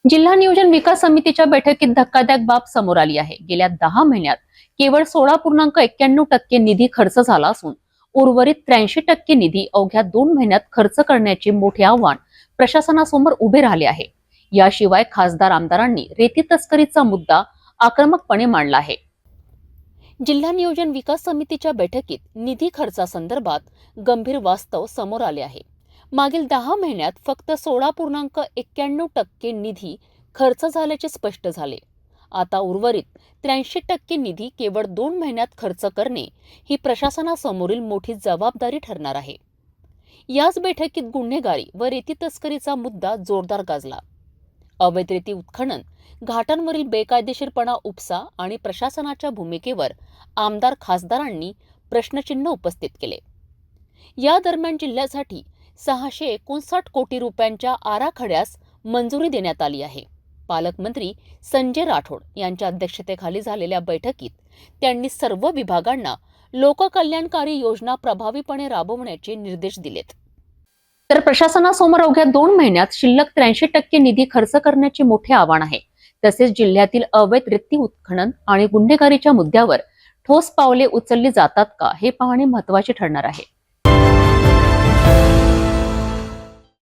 जिल्हा नियोजन विकास समितीच्या बैठकीत धक्कादायक बाब समोर आली आहे। गेल्या 10 महिन्यात केवळ 16.91% निधी खर्च झाला असून उर्वरित 83% निधी अवघ्या 2 महिन्यात खर्च करण्याचे मोठे आव्हान प्रशासनासमोर उभे राहिले आहे। याशिवाय खासदार आमदारांनी रेती तस्करीचा मुद्दा आक्रमकपणे मांडला आहे। जिल्हा नियोजन विकास समितीच्या बैठकीत निधी खर्चासंदर्भात गंभीर वास्तव समोर आले आहे। मागील 10 महिन्यात फक्त 16.91% निधी खर्च झाल्याचे स्पष्ट झाले। आता उर्वरित 83% निधी केवळ 2 महिन्यात खर्च करणे ही प्रशासनासमोरील मोठी जबाबदारी ठरणार आहे। याच बैठकीत गुन्हेगारी व रेती तस्करीचा मुद्दा जोरदार गाजला। अवैध रेती उत्खनन, घाटांवरील बेकायदेशीरपणा उपसा आणि प्रशासनाच्या भूमिकेवर आमदार खासदारांनी प्रश्नचिन्ह उपस्थित केले। या दरम्यान जिल्ह्यासाठी 659 कोटी रुपयांच्या आराखड्यास मंजुरी देण्यात आली आहे। पालकमंत्री संजय राठोड यांच्या अध्यक्षतेखाली झालेल्या बैठकीत त्यांनी सर्व विभागांना लोककल्याणकारी योजना प्रभावीपणे राबवण्याचे निर्देश दिलेत। तर प्रशासनासमोर अवघ्या 2 महिन्यात शिल्लक 83% निधी खर्च करण्याचे मोठे आव्हान आहे। तसेच जिल्ह्यातील अवैध रेती उत्खनन आणि गुन्हेगारीच्या मुद्द्यावर ठोस पावले उचलली जातात का हे पाहणे महत्त्वाचे ठरणार आहे।